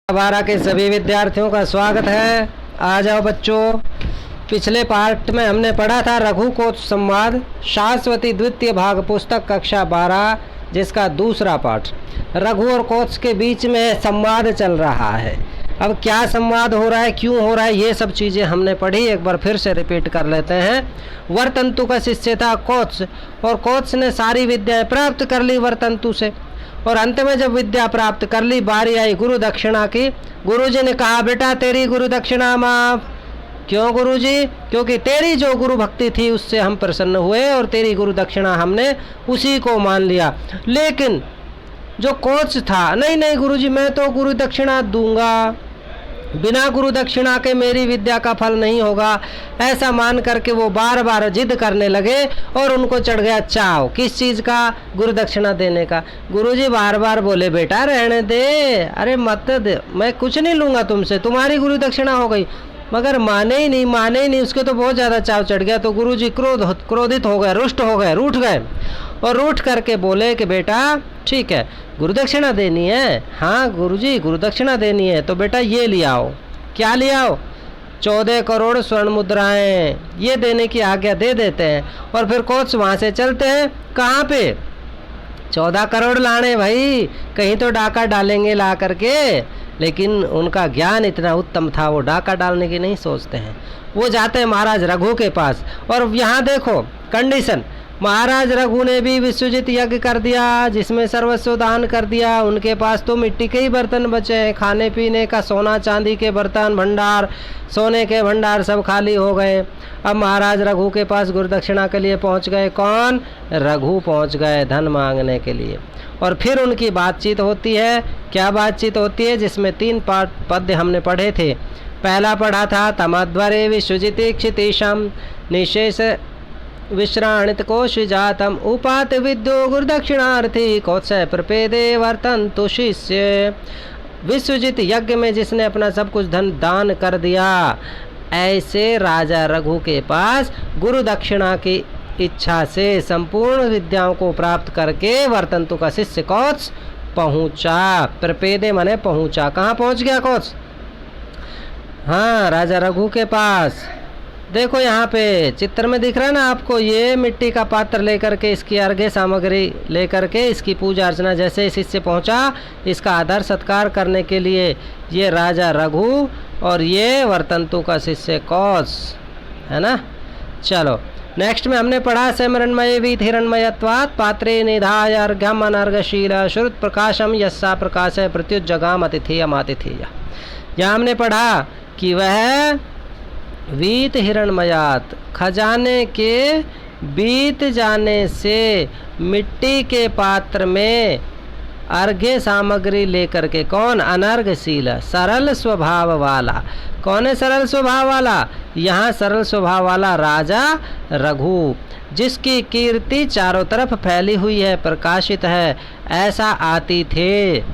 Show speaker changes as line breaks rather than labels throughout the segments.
12 के सभी विद्यार्थियों का स्वागत है। आ जाओ बच्चों। पिछले पार्ट में हमने पढ़ा था रघु कोच संवाद शाश्वती द्वितीय भाग पुस्तक कक्षा 12, जिसका दूसरा पार्ट। रघु और कोच के बीच में संवाद चल रहा है। अब क्या संवाद हो रहा है, क्यों हो रहा है, ये सब चीज़ें हमने पढ़ी। एक बार फिर से रिपीट कर लेते हैं। वरतंतु का शिष्य था कोच, और कोच ने सारी विद्याएं प्राप्त कर ली वरतंतु से। और अंत में जब विद्या प्राप्त कर ली, बारी आई गुरु दक्षिणा की। गुरुजी ने कहा, बेटा तेरी गुरु दक्षिणा माफ। क्यों गुरुजी? क्योंकि तेरी जो गुरु भक्ति थी उससे हम प्रसन्न हुए और तेरी गुरु दक्षिणा हमने उसी को मान लिया। लेकिन जो कोच था, नहीं नहीं गुरुजी मैं तो गुरु दक्षिणा दूंगा, बिना गुरु दक्षिणा के मेरी विद्या का फल नहीं होगा। ऐसा मान करके वो बार बार जिद करने लगे और उनको चढ़ गया चाव। किस चीज़ का? गुरु दक्षिणा देने का। गुरुजी बार बार बोले, बेटा रहने दे, अरे मत दे, मैं कुछ नहीं लूँगा तुमसे, तुम्हारी गुरु दक्षिणा हो गई। मगर माने ही नहीं, उसके तो बहुत ज़्यादा चाव चढ़ गया। तो गुरुजी क्रोधित हो गए, रुष्ट हो गए, रूठ गए और रूठ करके बोले कि बेटा ठीक है गुरु दक्षिणा देनी है। हाँ गुरुजी गुरु दक्षिणा देनी है, तो बेटा ये ले आओ। क्या ले आओ? 14 करोड़ स्वर्ण मुद्राएं, ये देने की आज्ञा दे देते हैं। और फिर कोच वहाँ से चलते हैं। कहाँ पे? 14 करोड़ लाने भाई, कहीं तो डाका डालेंगे ला करके। लेकिन उनका ज्ञान इतना उत्तम था, वो डाका डालने की नहीं सोचते हैं। वो जाते हैं महाराज रघु के पास। और यहाँ देखो कंडीशन, महाराज रघु ने भी विश्वजित यज्ञ कर दिया, जिसमें सर्वस्व दान कर दिया। उनके पास तो मिट्टी के ही बर्तन बचे हैं, खाने पीने का सोना चांदी के बर्तन भंडार, सोने के भंडार सब खाली हो गए। अब महाराज रघु के पास गुरुदक्षिणा के लिए पहुंच गए। कौन? रघु पहुंच गए धन मांगने के लिए। और फिर उनकी बातचीत होती है। क्या बातचीत होती है? जिसमें 3 पद्य हमने पढ़े थे। पहला पढ़ा था, तमध्वरे विश्वजित क्षितिशम निशेष विश्राणित कोश जातम उपात विद्यो गुरुदक्षिणार्थी कौत्सय प्रपेदे वर्तन्तु शिष्य। विश्वजित यज्ञ में जिसने अपना सब कुछ धन दान कर दिया, ऐसे राजा रघु के पास गुरु दक्षिणा की इच्छा से संपूर्ण विद्याओं को प्राप्त करके वर्तन्तु का शिष्य कौत्स पहुँचा। प्रपेदे माने पहुँचा। कहाँ पहुँच गया कौत्स? हाँ राजा रघु के पास। देखो यहाँ पे चित्र में दिख रहा है ना आपको, ये मिट्टी का पात्र लेकर के, इसकी अर्घ्य सामग्री लेकर के, इसकी पूजा अर्चना, जैसे शिष्य पहुँचा इसका आदर सत्कार करने के लिए ये राजा रघु और ये वर्तन्तु का शिष्य कौत्स, है ना। चलो नेक्स्ट में हमने पढ़ा समरणमय वीत हिरणमयत्वात् पात्रे निधाय अर्घ्यम अनर्घशील श्रुत प्रकाशम यस्सा प्रकाश प्रत्युज्जगाम अतिथेयम अतिथेय। यहाँ हमने पढ़ा कि वह वीत हिरणमयात, खजाने के बीत जाने से मिट्टी के पात्र में अर्घ्य सामग्री लेकर के, कौन? अनर्घशील, सरल स्वभाव वाला। कौन है सरल स्वभाव वाला? यहाँ सरल स्वभाव वाला राजा रघु, जिसकी कीर्ति चारों तरफ फैली हुई है, प्रकाशित है। ऐसा आतिथेय।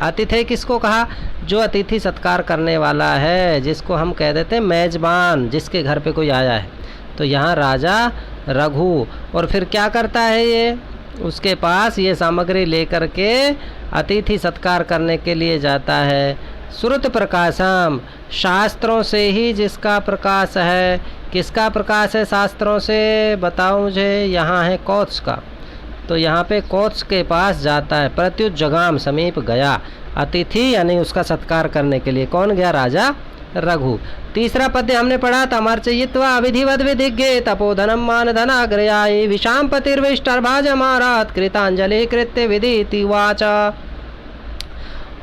आतिथेय किसको कहा? जो अतिथि सत्कार करने वाला है, जिसको हम कह देते हैं मेजबान, जिसके घर पे कोई आया है। तो यहाँ राजा रघु, और फिर क्या करता है ये? उसके पास ये सामग्री लेकर के अतिथि सत्कार करने के लिए जाता है। श्रुत प्रकाशम, शास्त्रों से ही जिसका प्रकाश है। किसका प्रकाश है शास्त्रों से? बताओ मुझे। यहाँ है कौत्स का, तो यहाँ पे कौत्स के पास जाता है। प्रत्युज्जगाम, समीप गया। अतिथि यानी उसका सत्कार करने के लिए कौन गया? राजा रघु। तीसरा पद्य हमने पढ़ा था, अमर्चयित्वा विधिवद विधिज्ञे तपोधनम मान धनाग्रयाय विषाम पतिर्विष्टर्भाजमारात कृतांजलि कृत्य विधि वाचा।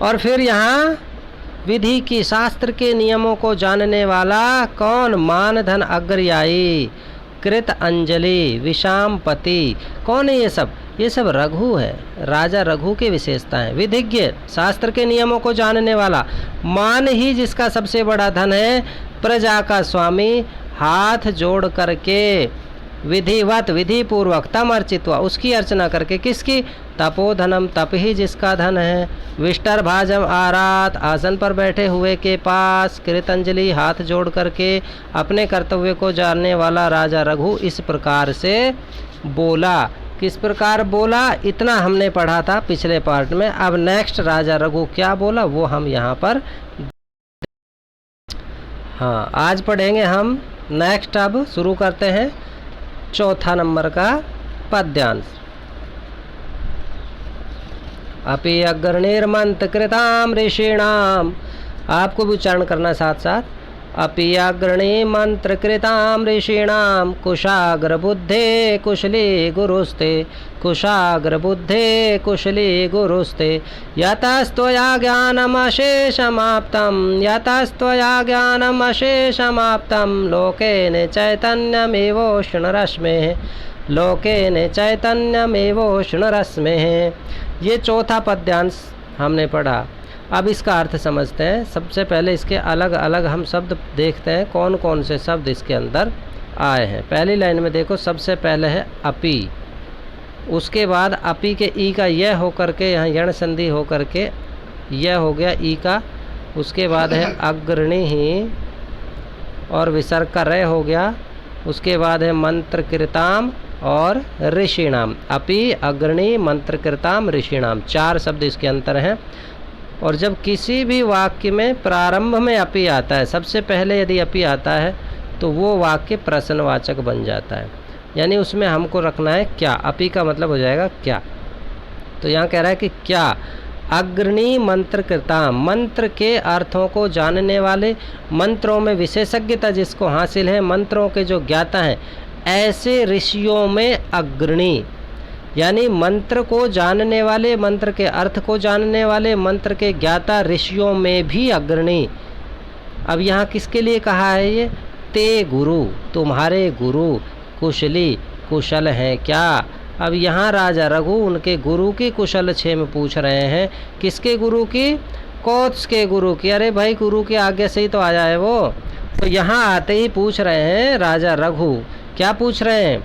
और फिर यहाँ विधि की, शास्त्र के नियमों को जानने वाला कौन? मान धन अग्रयायी, कृत अंजलि, विषामपति। कौन है ये सब? ये सब रघु है, राजा रघु की विशेषताएं। विधिज्ञ, शास्त्र के नियमों को जानने वाला। मान ही जिसका सबसे बड़ा धन है। प्रजा का स्वामी, हाथ जोड़ करके विधिवत, विधि पूर्वक, तम अर्चित्वा, उसकी अर्चना करके। किसकी? तपोधनम, तप ही जिसका धन है। विष्टर भाजम आरात, आसन पर बैठे हुए के पास। कृतंजलि, हाथ जोड़ करके अपने कर्तव्य को जानने वाला राजा रघु इस प्रकार से बोला किस प्रकार बोला इतना हमने पढ़ा था पिछले पार्ट में। अब नेक्स्ट राजा रघु क्या बोला वो हम यहाँ पर हाँ आज पढ़ेंगे हम नेक्स्ट। अब शुरू करते हैं चौथा नंबर का पद्यांश। अपि अग्रणिर्मंत्र कृताम ऋषीणाम, आपको भी उच्चारण करना साथ साथ। अपि अग्रणी मंत्र कृताम ऋषीणाम कुशाग्र बुद्धे कुशली गुरुस्ते, कुशाग्र बुद्धे कुशली गुरुस्ते, यतस्त्वया ज्ञानमशेषमाप्तं, यतस्त्वया ज्ञानमशेषमाप्तं, लोकेन चैतन्यमेवोष्णरश्मेः, लोकेन चैतन्यमेवोष्णरश्मेः। ये चौथा पद्यांश हमने पढ़ा। अब इसका अर्थ समझते हैं। सबसे पहले इसके अलग अलग हम शब्द देखते हैं, कौन कौन से शब्द इसके अंदर आए हैं। पहली लाइन में देखो, सबसे पहले है अपि, उसके बाद अपि के ई का यह होकर के यहाँ यण संधि होकर के यह हो गया ई का, उसके बाद है अग्रणी ही और विसर्ग का रे हो गया, उसके बाद है मंत्र कृताम और ऋषिणाम। अपि अग्रणी मंत्र कृताम ऋषिणाम, 4 शब्द इसके अंतर हैं। और जब किसी भी वाक्य में प्रारंभ में अपि आता है, सबसे पहले यदि अपि आता है तो वो वाक्य प्रश्नवाचक बन जाता है, यानी उसमें हमको रखना है क्या। अपि का मतलब हो जाएगा क्या। तो यहाँ कह रहा है कि क्या अग्रणी मंत्र कृताम, मंत्र के अर्थों को जानने वाले, मंत्रों में विशेषज्ञता जिसको हासिल है, मंत्रों के जो ज्ञाता हैं, ऐसे ऋषियों में अग्रणी, यानी मंत्र को जानने वाले, मंत्र के अर्थ को जानने वाले, मंत्र के ज्ञाता ऋषियों में भी अग्रणी। अब यहाँ किसके लिए कहा है ये? ते गुरु, तुम्हारे गुरु, कुशली, कुशल हैं क्या। अब यहाँ राजा रघु उनके गुरु की कुशल क्षेम पूछ रहे हैं। किसके गुरु की? कौत्स के गुरु की। अरे भाई गुरु की आज्ञा से ही तो आया है वो। तो यहाँ आते ही पूछ रहे हैं राजा रघु, क्या पूछ रहे हैं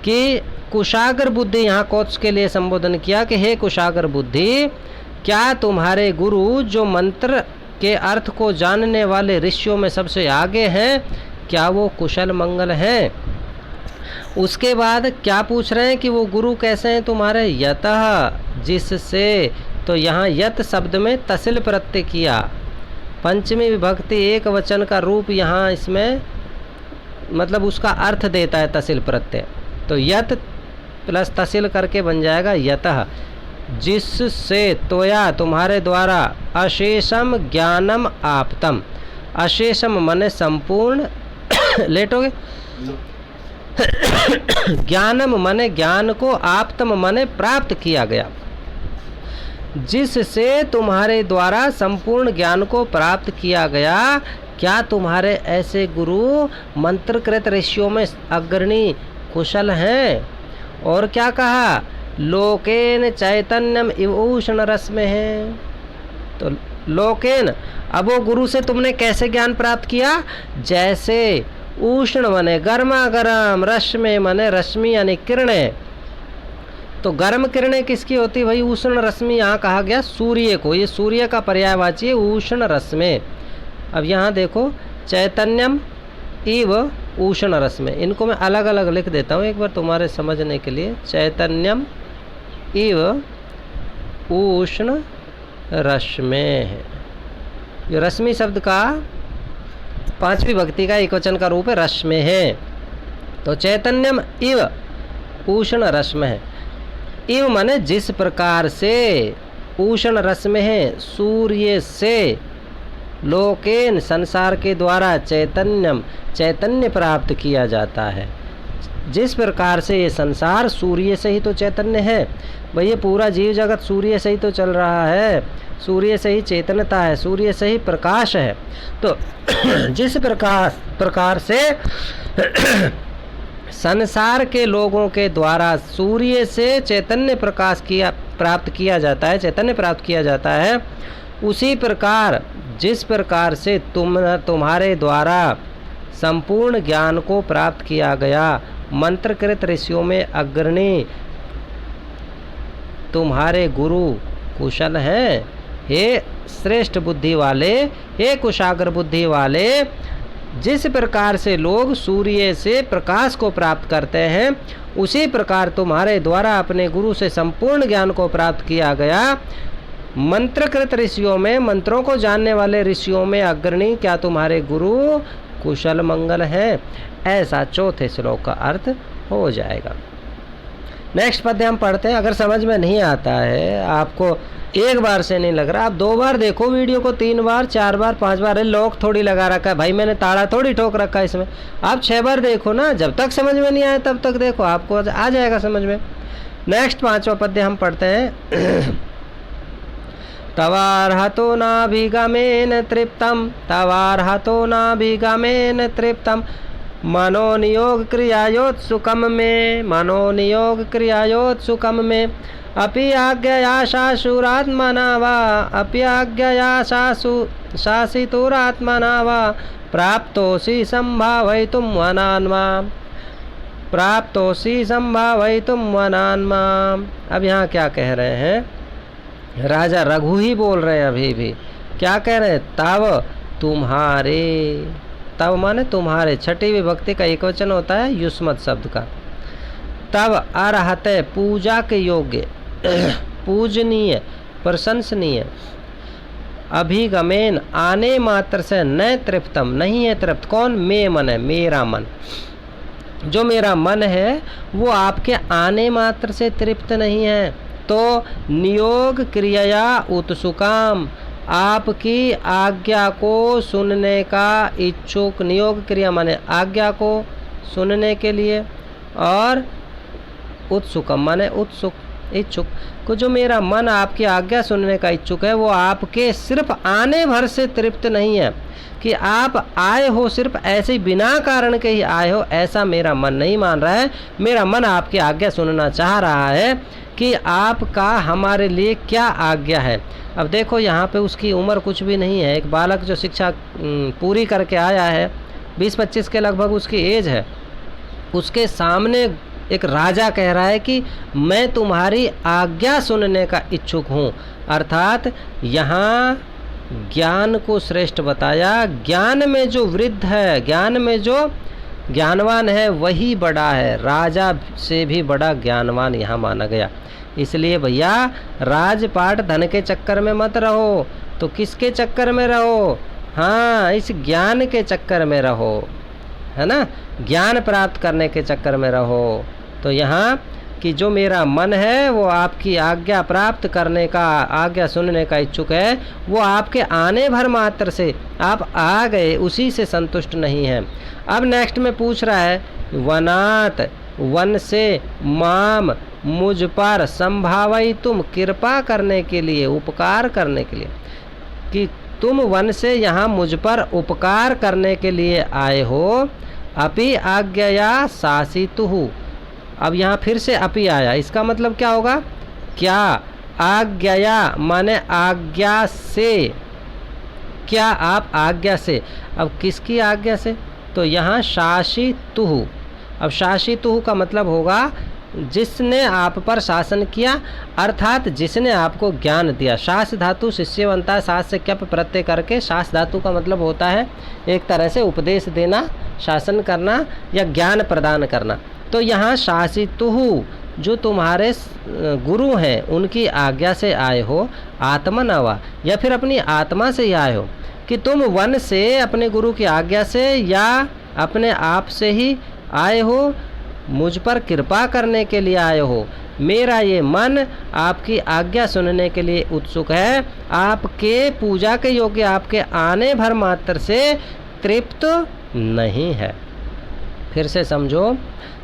कि कुशाग्र बुद्धि, यहाँ कौत्स के लिए संबोधन किया कि हे कुशाग्र बुद्धि, क्या तुम्हारे गुरु जो मंत्र के अर्थ को जानने वाले ऋषियों में सबसे आगे हैं, क्या वो कुशल मंगल हैं? उसके बाद क्या पूछ रहे हैं कि वो गुरु कैसे हैं तुम्हारे? यतः, जिससे। तो यहाँ यत शब्द में तसिल प्रत्यय किया, पंचमी विभक्ति एक वचन का रूप यहाँ इसमें मतलब उसका अर्थ देता है तसिल प्रत्यय। तो यत प्लस तसिल करके बन जाएगा यतः, जिससे, तोया तुम्हारे द्वारा, अशेषम ज्ञानम आप्तम, अशेषम माने संपूर्ण लेटोगे, ज्ञानम माने ज्ञान को, आप्तम माने प्राप्त किया गया, जिससे तुम्हारे द्वारा संपूर्ण ज्ञान को प्राप्त किया गया। क्या तुम्हारे ऐसे गुरु मंत्रकृत ऋषियों में अग्रणी कुशल हैं? और क्या कहा? लोकेन चैतन्यम इवोषण रस में है। तो लोकेन, अब वो गुरु से तुमने कैसे ज्ञान प्राप्त किया? जैसे उष्ण माने गर्मा गर्म, रश्मि माने रश्मि यानी किरणें। तो गर्म किरणें किसकी होती भाई? उष्ण रश्मि। यहाँ कहा गया सूर्य को, ये सूर्य का पर्यायवाची है उष्ण रश्मि। अब यहाँ देखो, चैतन्यम इव उष्ण रश्मि, इनको मैं अलग अलग लिख देता हूँ एक बार तुम्हारे समझने के लिए। चैतन्यम इव उष्ण रश्मि है, ये रश्मि शब्द का 5वीं विभक्ति का एक वचन का रूप है, रश्मि है। तो चैतन्यम इव उष्ण रश्मि है। इव माने जिस प्रकार से, उष्ण रश्मि है सूर्य से, लोकेन संसार के द्वारा, चैतन्यम चैतन्य प्राप्त किया जाता है। जिस प्रकार से ये संसार सूर्य से ही तो चैतन्य है भाई, ये पूरा जीव जगत सूर्य से ही तो चल रहा है, सूर्य से ही चेतनता है, सूर्य से ही प्रकाश है। तो जिस प्रकार से संसार के लोगों के द्वारा सूर्य से चैतन्य प्रकाश प्राप्त किया जाता है, चैतन्य प्राप्त किया जाता है, उसी प्रकार जिस प्रकार से तुम्हारे द्वारा संपूर्ण ज्ञान को प्राप्त किया गया, मंत्रकृत ऋषियों में अग्रणी तुम्हारे गुरु कुशल हैं। हे श्रेष्ठ बुद्धि वाले, हे कुशाग्र बुद्धि वाले, जिस प्रकार से लोग सूर्य से प्रकाश को प्राप्त करते हैं, उसी प्रकार तुम्हारे द्वारा अपने गुरु से संपूर्ण ज्ञान को प्राप्त किया गया। मंत्रकृत ऋषियों में, मंत्रों को जानने वाले ऋषियों में अग्रणी क्या तुम्हारे गुरु कुशल मंगल हैं? ऐसा चौथे श्लोक का अर्थ हो जाएगा। नेक्स्ट पद्य हम पढ़ते हैं। अगर समझ में नहीं आता है, आपको एक बार से नहीं लग रहा, आप 2 बार देखो वीडियो को, 3 बार 4 बार 5 बार। लॉक थोड़ी लगा रखा है भाई, मैंने ताला थोड़ी ठोक रखा है इसमें। आप 6 बार देखो ना, जब तक समझ में नहीं आए तब तक देखो, आपको आ जाएगा समझ में। नेक्स्ट 5वां पद्य हम पढ़ते हैं। तवार्हतो नाभिगमेन तृप्तम, तवार्हतो नाभिगमेन तृप्तम, मनोनियोग क्रियायोत्सुकम में, मनोनियोग क्रियायोत्सुकम में, अपि आज्ञया शाशुरात्मना वा, अपि आज्ञया शासितुरात्मना वा, प्राप्तोऽसि संभावयितुं वनान्मा, प्राप्तोऽसि संभावयितुं वनान्मा। अब यहाँ क्या कह रहे हैं? राजा रघु ही बोल रहे हैं अभी भी। क्या कह रहे हैं? तव तुम्हारे, तव माने तुम्हारे, छठी विभक्ति का एक वचन होता है युष्मत शब्द का। तव अर्हते पूजा के योग्य, पूजनीय, प्रशंसनीय, अभिगमेन आने मात्र से, न तृप्तम नहीं है तृप्त। कौन? मैं मन है, मेरा मन। जो मेरा मन है वो आपके आने मात्र से तृप्त नहीं है। तो नियोग क्रिया उत्सुकाम, आपकी आज्ञा को सुनने का इच्छुक। नियोग क्रिया माने आज्ञा को सुनने के लिए, और उत्सुकम माने उत्सुक, इच्छुक को। जो मेरा मन आपकी आज्ञा सुनने का इच्छुक है, वो आपके सिर्फ आने भर से तृप्त नहीं है कि आप आए हो सिर्फ ऐसे ही बिना कारण के ही आए हो, ऐसा मेरा मन नहीं मान रहा है। मेरा मन आपकी आज्ञा सुनना चाह रहा है कि आपका हमारे लिए क्या आज्ञा है। अब देखो यहाँ पे उसकी उम्र कुछ भी नहीं है। एक बालक जो शिक्षा पूरी करके आया है, 20-25 के लगभग उसकी एज है, उसके सामने एक राजा कह रहा है कि मैं तुम्हारी आज्ञा सुनने का इच्छुक हूँ। अर्थात यहाँ ज्ञान को श्रेष्ठ बताया। ज्ञान में जो वृद्ध है, ज्ञान में जो ज्ञानवान है, वही बड़ा है। राजा से भी बड़ा ज्ञानवान यहाँ माना गया। इसलिए भैया राजपाट धन के चक्कर में मत रहो, तो किसके चक्कर में रहो? हाँ, इस ज्ञान के चक्कर में रहो, है ना। ज्ञान प्राप्त करने के चक्कर में रहो। तो यहाँ कि जो मेरा मन है वो आपकी आज्ञा प्राप्त करने का, आज्ञा सुनने का इच्छुक है, वो आपके आने भर मात्र से आप आ गए, उसी से संतुष्ट नहीं है। अब नेक्स्ट में पूछ रहा है, वनात, वन से, माम मुझ पर, संभावई तुम, कृपा करने के लिए, उपकार करने के लिए, कि तुम वन से यहाँ मुझ पर उपकार करने के लिए आए हो। अपि आज्ञया शासितुहु, अब यहाँ फिर से अपि आया, इसका मतलब क्या होगा? क्या? आज्ञया माने आज्ञा से, क्या आप आज्ञा से। अब किसकी आज्ञा से? तो यहाँ शासितुहु। अब शासितुहु का मतलब होगा जिसने आप पर शासन किया, अर्थात जिसने आपको ज्ञान दिया। शास धातु शिष्य बनता है, शास से क्यप प्रत्यय करके। शास धातु का मतलब होता है एक तरह से उपदेश देना, शासन करना या ज्ञान प्रदान करना। तो यहाँ शासितुहु, जो तुम्हारे गुरु हैं उनकी आज्ञा से आए हो। आत्मनवा, या फिर अपनी आत्मा से ही आए हो, कि तुम वन से अपने गुरु की आज्ञा से या अपने आप से ही आए हो, मुझ पर कृपा करने के लिए आए हो। मेरा ये मन आपकी आज्ञा सुनने के लिए उत्सुक है, आपके पूजा के योग्य, आपके आने भर मात्र से तृप्त नहीं है। फिर से समझो,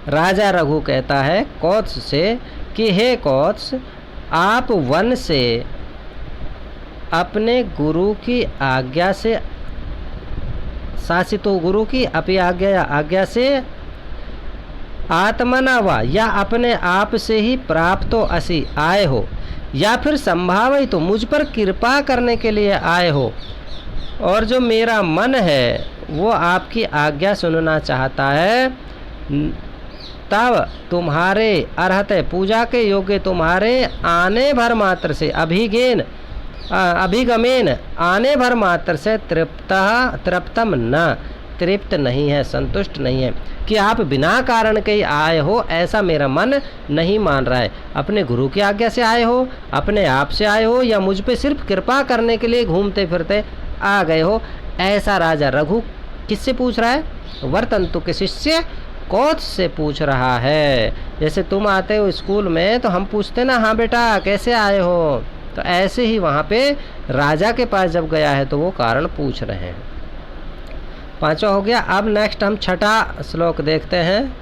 राजा रघु कहता है कौत्स से कि हे कौत्स, आप वन से अपने गुरु की आज्ञा से शासित हो, गुरु की अपनी आज्ञा से, आत्मनावा या अपने आप से ही, प्राप्तो असि आए हो, या फिर संभावई तो मुझ पर कृपा करने के लिए आए हो। और जो मेरा मन है वो आपकी आज्ञा सुनना चाहता है। तब तुम्हारे अर्हते, पूजा के योग्य तुम्हारे आने भर मात्र से, अभिगमेन आने भर मात्र से तृप्तम न, तृप्त नहीं है, संतुष्ट नहीं है कि आप बिना कारण के ही आए हो, ऐसा मेरा मन नहीं मान रहा है। अपने गुरु की आज्ञा से आए हो, अपने आप से आए हो, या मुझ पे सिर्फ कृपा करने के लिए घूमते फिरते आ गए हो, ऐसा राजा रघु किससे पूछ रहा है? वर्तंतु के शिष्य कोच से पूछ रहा है। जैसे तुम आते हो स्कूल में तो हम पूछते ना, हाँ बेटा कैसे आए हो, तो ऐसे ही वहाँ पे राजा के पास जब गया है तो वो कारण पूछ रहे हैं। 5वां हो गया। अब नेक्स्ट हम 6ठा श्लोक देखते हैं।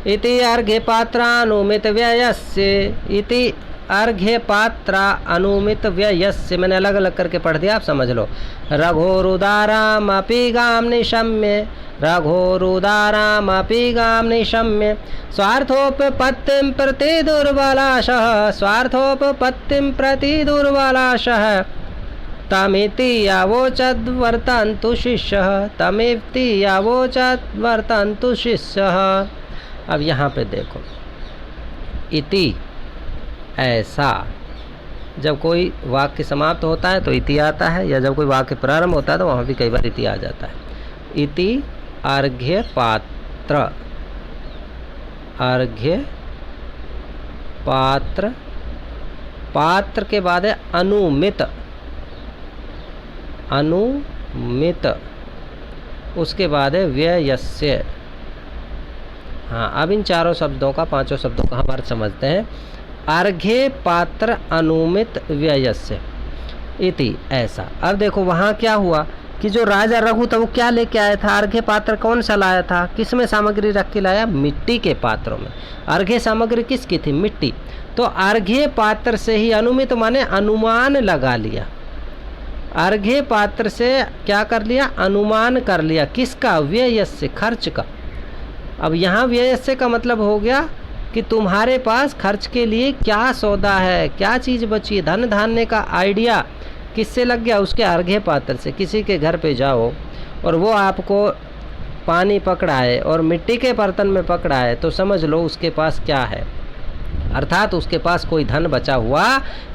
इति अर्घ्य पात्रानुमित व्ययस्य, इति अर्घ्य पात्रा अनुमित व्ययस्य, मैंने अलग अलग करके पढ़ दिया, आप समझ लो। रघोरुदारामपि गाम निशम्य, रघोरुदारामपि गाम निशम्य, स्वार्थोपपत्तिं प्रति दुर्बलाशः, स्वार्थोपपत्तिं प्रति दुर्बलाशः, तमिति यावोचद्वर्तन्तु शिष्यः, तमिति यावोचद्वर्तन्तु शिष्यः। अब यहाँ पे देखो, इति ऐसा, जब कोई वाक्य समाप्त होता है तो इति आता है, या जब कोई वाक्य प्रारंभ होता है तो वहाँ भी कई बार इति आ जाता है। इति अर्घ्य पात्र, अर्घ्य पात्र, पात्र के बाद है अनुमित, अनुमित, उसके बाद है व्ययस्य। हाँ, अब इन चारों शब्दों का, पांचों शब्दों का हम अर्थ समझते हैं। अर्घ्य पात्र अनुमित व्ययस्य इति ऐसा। अब देखो वहाँ क्या हुआ कि जो राजा रघु था वो क्या लेके आया था? अर्घ्य पात्र कौन सा लाया था? किस में सामग्री रख के लाया? मिट्टी के पात्रों में। अर्घ्य सामग्री किसकी थी? मिट्टी। तो अर्घ्य पात्र से ही, अनुमित माने अनुमान लगा लिया, अर्घ्य पात्र से क्या कर लिया? अनुमान कर लिया। किसका? व्ययस्य, खर्च का। अब यहाँ व्ययस्य का मतलब हो गया कि तुम्हारे पास खर्च के लिए क्या सौदा है, क्या चीज़ बची है। धन धान्य का आइडिया किससे लग गया? उसके अर्घ्य पात्र से। किसी के घर पे जाओ और वो आपको पानी पकड़ाए और मिट्टी के बर्तन में पकड़ाए तो समझ लो उसके पास क्या है, अर्थात उसके पास कोई धन बचा हुआ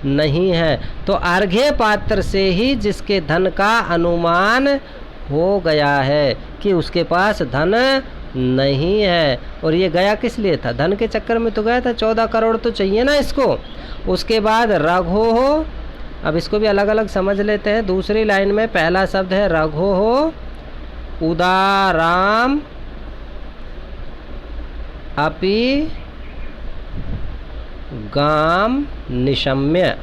नहीं है। तो अर्घ्य पात्र से ही जिसके धन का अनुमान हो गया है कि उसके पास धन नहीं है। और ये गया किस लिए था? धन के चक्कर में तो गया था। 14 करोड़ तो चाहिए ना इसको। उसके बाद रघो हो, अब इसको भी अलग अलग समझ लेते हैं। दूसरी लाइन में पहला शब्द है रघो हो उदाराम अपि गाम निशम्य।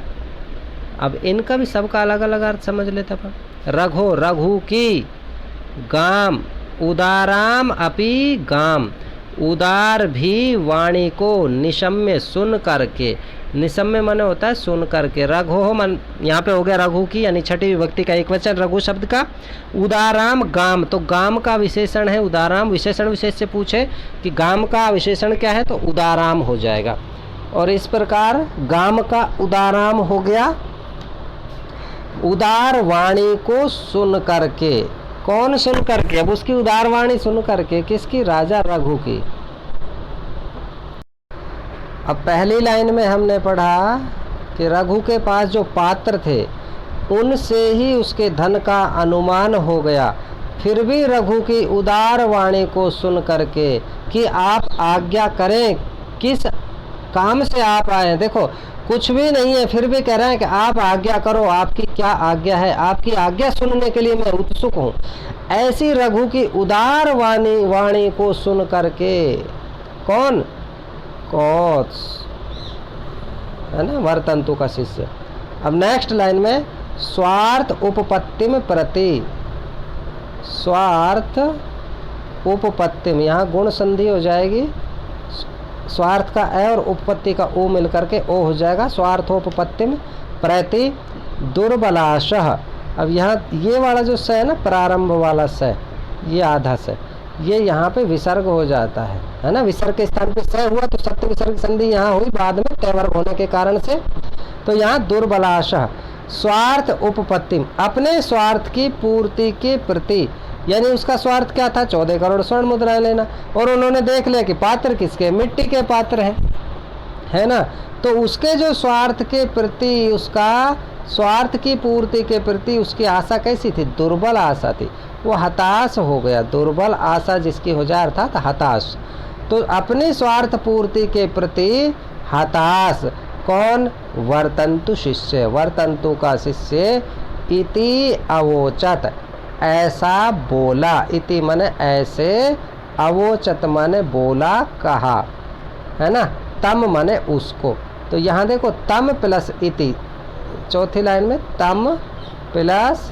अब इनका भी सबका अलग अलग अर्थ समझ लेते हैं। रघो, रघु की, गाम, उदाराम अपि गाम, उदार भी वाणी को, निशम्य सुन करके, निशम्य माने होता है सुन करके। रघु हो मन, यहाँ पे हो गया रघु की यानी छठी विभक्ति का एक वचन रघु शब्द का। उदाराम गाम, तो गाम का विशेषण है उदाराम। विशेषण विशेष से पूछे कि गाम का विशेषण क्या है तो उदाराम हो जाएगा। और इस प्रकार गाम का उदाराम हो गया उदार वाणी को सुन करके। कौन सुन करके? अब उसकी उदार वाणी सुन करके, किसकी? राजा रघु की। अब पहली लाइन में हमने पढ़ा कि रघु के पास जो पात्र थे उनसे ही उसके धन का अनुमान हो गया। फिर भी रघु की उदार वाणी को सुन करके कि आप आज्ञा करें, किस काम से आप आए हैं। देखो कुछ भी नहीं है, फिर भी कह रहे हैं कि आप आज्ञा करो, आपकी क्या आज्ञा है, आपकी आज्ञा सुनने के लिए मैं उत्सुक हूँ। ऐसी रघु की उदार वाणी को सुन करके, कौन? कोच, है ना, वर्तंतु का शिष्य। अब नेक्स्ट लाइन में स्वार्थ उपपत्तिम प्रति, स्वार्थ उपपत्तिम, यहाँ गुण संधि हो जाएगी। स्वार्थ का ए और उपपत्ति का ओ मिलकर के ओ हो जाएगा। स्वार्थोपपत्तिम प्रति दुर्बलाशः। अब यहाँ ये वाला जो स है ना, प्रारंभ वाला स, ये आधा स, ये यहाँ पे विसर्ग हो जाता है ना। विसर्ग के स्थान पे स हुआ तो सत्य विसर्ग संधि यहाँ हुई बाद में तयवर्ग होने के कारण से। तो यहाँ दुर्बलाशः स्वार्थ उपपत्तिम, अपने स्वार्थ की पूर्ति के प्रति, यानी उसका स्वार्थ क्या था? 14 करोड़ स्वर्ण मुद्राएं लेना। और उन्होंने देख लिया कि पात्र किसके? मिट्टी के पात्र है ना। तो उसके जो स्वार्थ के प्रति उसका स्वार्थ की पूर्ति के प्रति उसकी आशा कैसी थी? दुर्बल आशा थी। वो हताश हो गया। दुर्बल आशा जिसकी हो जाए अर्थात हताश। तो अपनी स्वार्थ पूर्ति के प्रति हताश कौन? वर्तन्तु शिष्य, वर्तन्तु का शिष्य। इति अवोचत, ऐसा बोला। इति माने ऐसे, अवोचत माने बोला, कहा, है ना। तम माने उसको। तो यहाँ देखो तम प्लस इति, चौथी लाइन में तम प्लस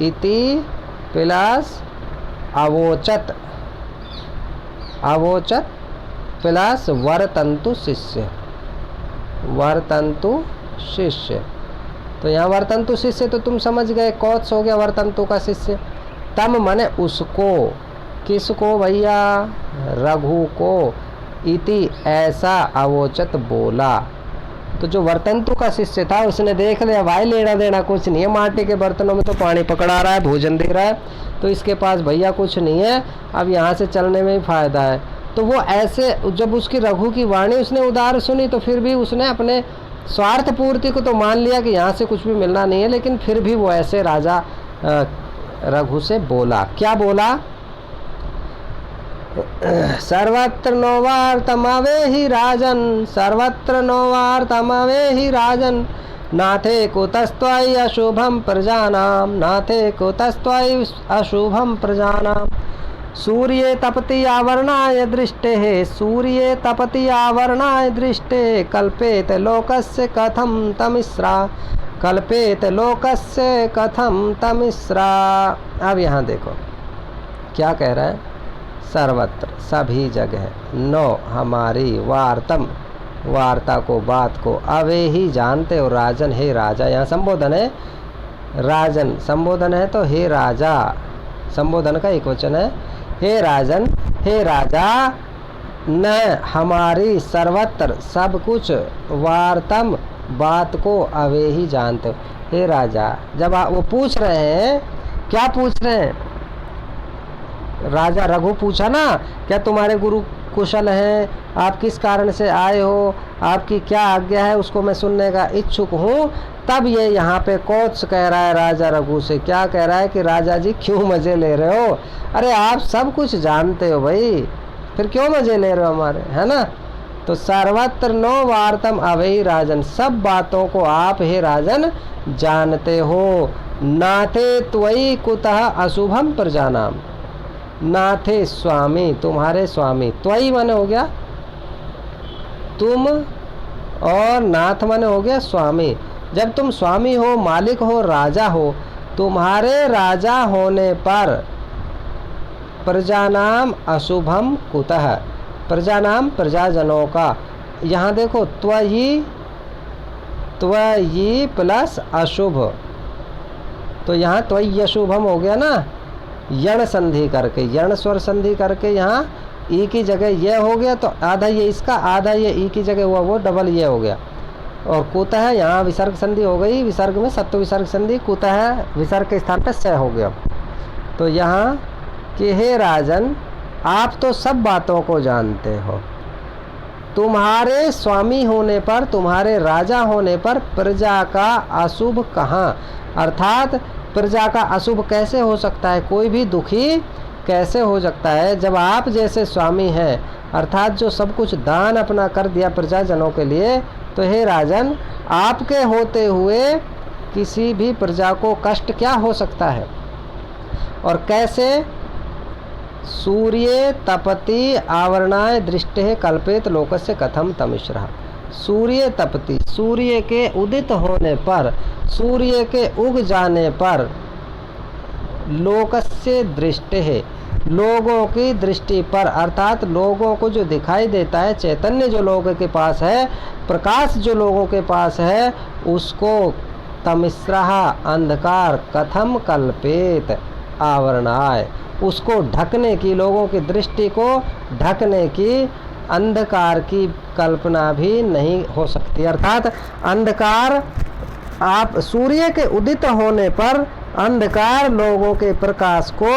इति प्लस अवोचत, अवोचत प्लस वर्तन्तु शिष्य, वर्तन्तु शिष्य। तो यहाँ वर्तन्तु शिष्य तो तुम समझ गए, कौत्स हो गया वर्तन्तु का शिष्य। तम माने उसको, किसको भैया? रघु को। इति ऐसा अवोचत बोला। तो जो वर्तन्तु का शिष्य था उसने देख लिया भाई लेना देना कुछ नहीं है, माटी के बर्तनों में तो पानी पकड़ा रहा है, भोजन दे रहा है, तो इसके पास भैया कुछ नहीं है, अब यहाँ से चलने में ही फायदा है। तो वो ऐसे, जब उसकी रघु की वाणी उसने उदार सुनी तो फिर भी उसने अपने स्वार्थ पूर्ति को तो मान लिया कि यहाँ से कुछ भी मिलना नहीं है, लेकिन फिर भी वो ऐसे राजा रघु से बोला। क्या बोला? सर्वत्र नोवार्तमवेहि राजन, सर्वत्र नोवार्तमवेहि राजन, नाथे कुतस्त्वयि अशुभम प्रजानाम, नाथे कुतस्त्वयि अशुभम प्रजानाम। सूर्ये तपति आवर्णाय दृष्टे, सूर्ये तपति आवर्णाय दृष्टे, कल्पेत लोकस्य कथम तमिस्रा, कल्पेत लोकस्य कथम तमिस्रा। अब यहाँ देखो क्या कह रहा है? सर्वत्र, सभी जगह, नो हमारी, वार्तम वार्ता को, बात को, अवे ही जानते हो, राजन हे राजा। यहाँ संबोधन है, राजन संबोधन है, तो हे राजा संबोधन का एक वचन है। हे राजन, हे राजा, न हमारी, सर्वत्र सब कुछ, वार्तम बात को, अवे ही जानते हो। हे राजा, जब वो पूछ रहे हैं, क्या पूछ रहे हैं? राजा रघु पूछा ना, क्या तुम्हारे गुरु कुशल हैं? आप किस कारण से आए हो? आपकी क्या आज्ञा है? उसको मैं सुनने का इच्छुक हूँ। तब ये यहाँ पे कौत्स कह रहा है राजा रघु से, क्या कह रहा है कि राजा जी क्यों मज़े ले रहे हो? अरे आप सब कुछ जानते हो भाई, फिर क्यों मज़े ले रहे हो हमारे, है ना। तो सर्वत्र नो वार्तम अवै राजन, सब बातों को आप हे राजन जानते हो। नाथे त्वयि कुतः अशुभम प्रजानाम, नाथे स्वामी, तुम्हारे स्वामी, त्वयि माने हो गया तुम, और नाथ माने हो गया स्वामी। जब तुम स्वामी हो, मालिक हो, राजा हो, तुम्हारे राजा होने पर प्रजानाम अशुभम कुतः, प्रजानाम प्रजाजनों का। यहाँ देखो त्वयि, त्वयि प्लस अशुभ, तो यहाँ त्वयि अशुभम हो गया ना, यण संधि करके, यण स्वर संधि करके यहाँ ई की जगह ये हो गया, तो आधा ये इसका, आधा ये ई की जगह हुआ, वो डबल ये हो गया। और कुतः यहाँ विसर्ग संधि हो गई, विसर्ग में सत्व विसर्ग संधि, कुतः विसर्ग के स्थान पर स हो गया। तो यहाँ कि हे राजन, आप तो सब बातों को जानते हो, तुम्हारे स्वामी होने पर, तुम्हारे राजा होने पर प्रजा का अशुभ कहाँ, अर्थात प्रजा का अशुभ कैसे हो सकता है, कोई भी दुखी कैसे हो सकता है जब आप जैसे स्वामी हैं, अर्थात जो सब कुछ दान अपना कर दिया प्रजाजनों के लिए। तो हे राजन, आपके होते हुए किसी भी प्रजा को कष्ट क्या हो सकता है और कैसे? सूर्ये तपति आवरणाय दृष्टे कल्पेत लोकस्य कथम तमिश्रः। सूर्य तपति, सूर्य के उदित होने पर, सूर्य के उग जाने पर, लोकस्य दृष्टि है, लोगों की दृष्टि पर, अर्थात लोगों को जो दिखाई देता है, चैतन्य जो लोगों के पास है, प्रकाश जो लोगों के पास है, उसको तमिस्रः अंधकार, कथम कल्पेत आवरणाय, उसको ढकने की, लोगों की दृष्टि को ढकने की, अंधकार की कल्पना भी नहीं हो सकती। अर्थात अंधकार, आप सूर्य के उदित होने पर अंधकार लोगों के प्रकाश को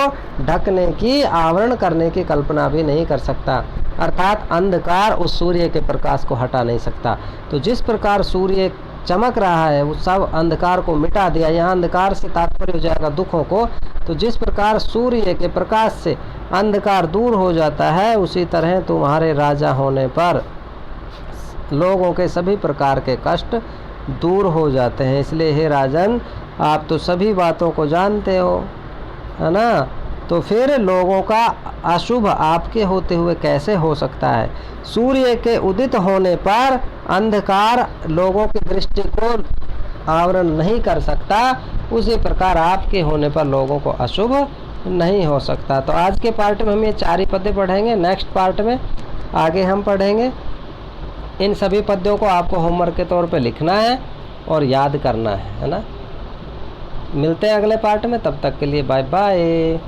ढकने की, आवरण करने की कल्पना भी नहीं कर सकता। अर्थात अंधकार उस सूर्य के प्रकाश को हटा नहीं सकता। तो जिस प्रकार सूर्य चमक रहा है वो सब अंधकार को मिटा दिया। यहाँ अंधकार से तात्पर्य हो जाएगा दुखों को। तो जिस प्रकार सूर्य के प्रकाश से अंधकार दूर हो जाता है, उसी तरह तुम्हारे राजा होने पर लोगों के सभी प्रकार के कष्ट दूर हो जाते हैं। इसलिए हे राजन, आप तो सभी बातों को जानते हो, है ना, तो फिर लोगों का अशुभ आपके होते हुए कैसे हो सकता है। सूर्य के उदित होने पर अंधकार लोगों की दृष्टि को आवरण नहीं कर सकता, उसी प्रकार आपके होने पर लोगों को अशुभ नहीं हो सकता। तो आज के पार्ट में हम ये 4 ही पद्य पढ़ेंगे। नेक्स्ट पार्ट में आगे हम पढ़ेंगे। इन सभी पद्यों को आपको होमवर्क के तौर पे लिखना है और याद करना है ना। मिलते हैं अगले पार्ट में, तब तक के लिए बाय बाय।